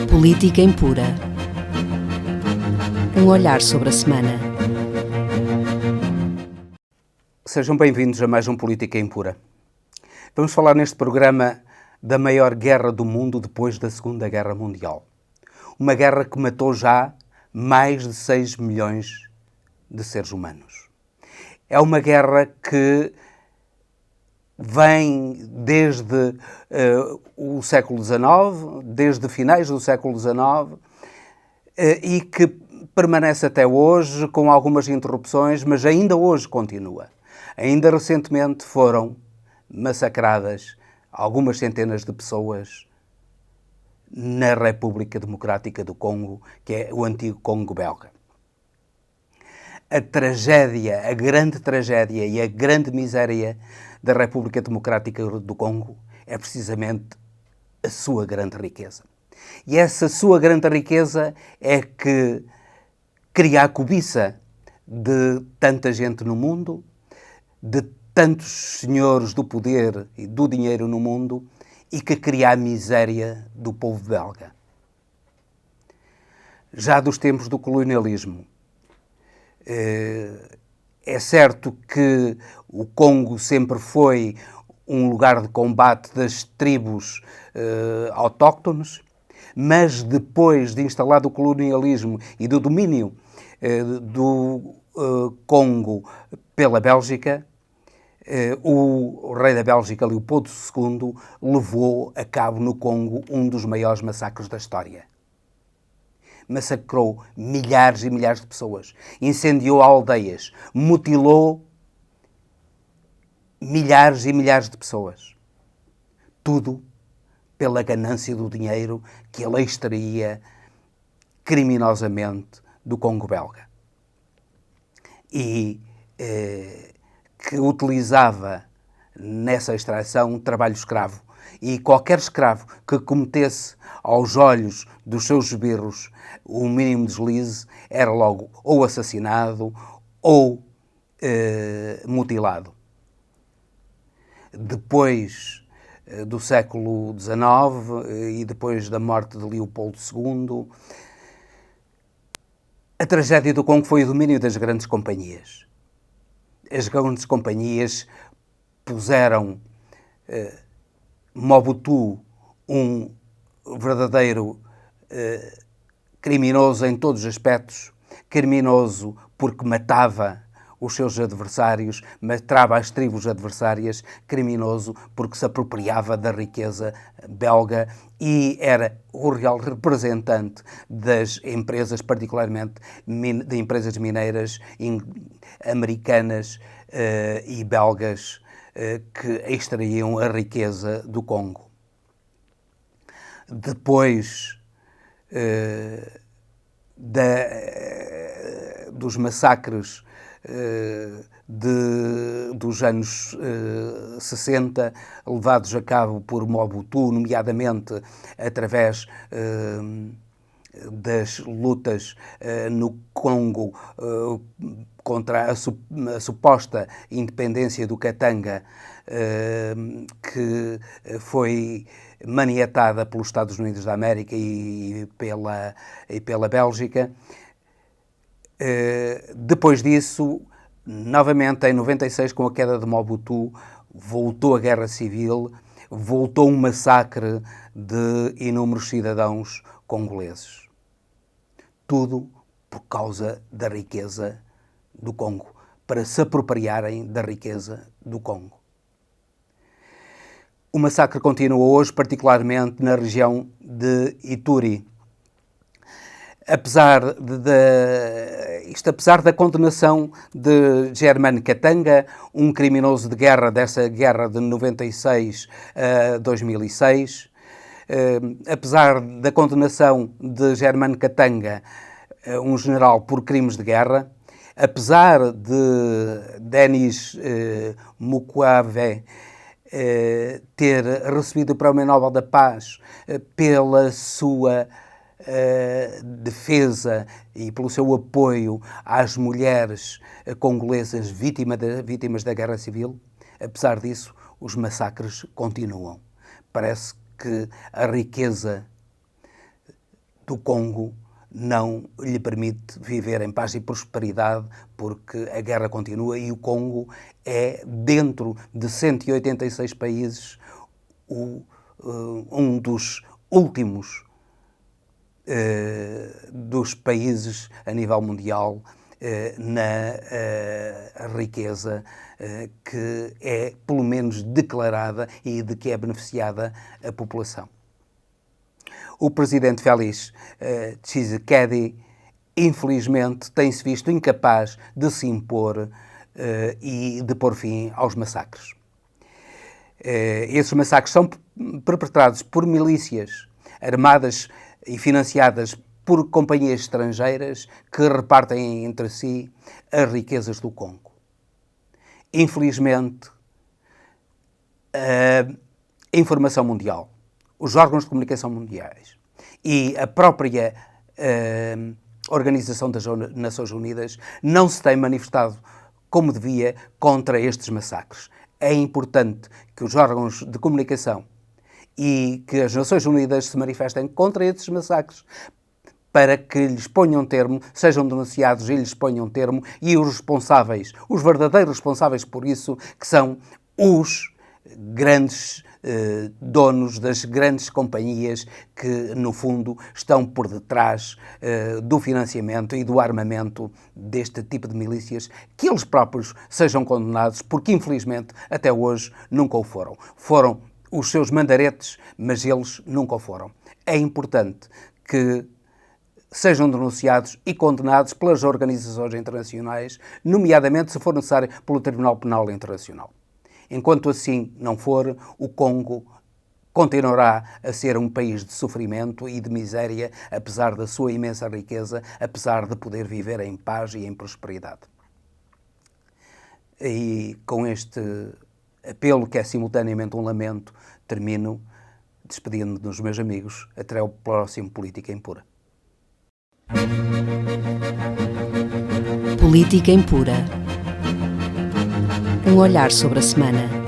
Política Impura. Um olhar sobre a semana. Sejam bem-vindos a mais um Política Impura. Vamos falar neste programa da maior guerra do mundo depois da Segunda Guerra Mundial. Uma guerra que matou já mais de 6 milhões de seres humanos. É uma guerra que vem desde o século XIX, desde finais do século XIX, e que permanece até hoje, com algumas interrupções, mas ainda hoje continua. Ainda recentemente foram massacradas algumas centenas de pessoas na República Democrática do Congo, que é o antigo Congo belga. A tragédia, a grande tragédia e a grande miséria da República Democrática do Congo é precisamente a sua grande riqueza. E essa sua grande riqueza é que cria a cobiça de tanta gente no mundo, de tantos senhores do poder e do dinheiro no mundo, e que cria a miséria do povo belga. Já dos tempos do colonialismo, é certo que o Congo sempre foi um lugar de combate das tribos autóctones, mas depois de instalado o colonialismo e do domínio do Congo pela Bélgica, o rei da Bélgica, Leopoldo II, levou a cabo no Congo um dos maiores massacres da história. Massacrou milhares e milhares de pessoas, incendiou aldeias, mutilou milhares e milhares de pessoas. Tudo pela ganância do dinheiro que ele extraía criminosamente do Congo belga. E que utilizava nessa extração trabalho escravo. E qualquer escravo que cometesse aos olhos dos seus esbirros o mínimo deslize era logo ou assassinado ou mutilado. Depois do século XIX e depois da morte de Leopoldo II, a tragédia do Congo foi o domínio das grandes companhias. As grandes companhias puseram Mobutu, um verdadeiro criminoso em todos os aspectos, criminoso porque matava os seus adversários, matava as tribos adversárias, criminoso porque se apropriava da riqueza belga e era o real representante das empresas, particularmente de empresas mineiras americanas e belgas que extraíam a riqueza do Congo. Depois dos massacres dos anos 60, levados a cabo por Mobutu, nomeadamente através das lutas no Congo contra a suposta independência do Katanga, que foi maniatada pelos Estados Unidos da América e pela Bélgica. Depois disso, novamente em 96, com a queda de Mobutu, voltou a guerra civil, voltou um massacre de inúmeros cidadãos congoleses. Tudo por causa da riqueza do Congo, para se apropriarem da riqueza do Congo. O massacre continua hoje, particularmente na região de Ituri. Apesar da condenação de Germaine Katanga, um criminoso de guerra dessa guerra de 96 a 2006, apesar da condenação de Germaine Katanga, um general por crimes de guerra, apesar de Denis Mukwege ter recebido o Prémio Nobel da Paz pela sua defesa e pelo seu apoio às mulheres congolesas vítimas da guerra civil, apesar disso, os massacres continuam. Parece que a riqueza do Congo não lhe permite viver em paz e prosperidade, porque a guerra continua e o Congo é, dentro de 186 países, um dos últimos dos países a nível mundial na riqueza que é, pelo menos, declarada e de que é beneficiada a população. O presidente Félix Tshisekedi, infelizmente, tem-se visto incapaz de se impor e de pôr fim aos massacres. Esses massacres são perpetrados por milícias armadas e financiadas por companhias estrangeiras que repartem entre si as riquezas do Congo. Infelizmente, a informação mundial, os órgãos de comunicação mundiais e a própria Organização das Nações Unidas não se têm manifestado como devia contra estes massacres. É importante que os órgãos de comunicação e que as Nações Unidas se manifestem contra estes massacres para que lhes ponham termo, sejam denunciados e lhes ponham termo, e os responsáveis, os verdadeiros responsáveis por isso, que são os grandes donos das grandes companhias que, no fundo, estão por detrás do financiamento e do armamento deste tipo de milícias, que eles próprios sejam condenados, porque, infelizmente, até hoje nunca o foram. Foram os seus mandaretes, mas eles nunca o foram. É importante que sejam denunciados e condenados pelas organizações internacionais, nomeadamente, se for necessário, pelo Tribunal Penal Internacional. Enquanto assim não for, o Congo continuará a ser um país de sofrimento e de miséria, apesar da sua imensa riqueza, apesar de poder viver em paz e em prosperidade. E com este apelo, que é simultaneamente um lamento, termino despedindo-me dos meus amigos. Até ao próximo Política Impura. Política Impura. Um olhar sobre a semana.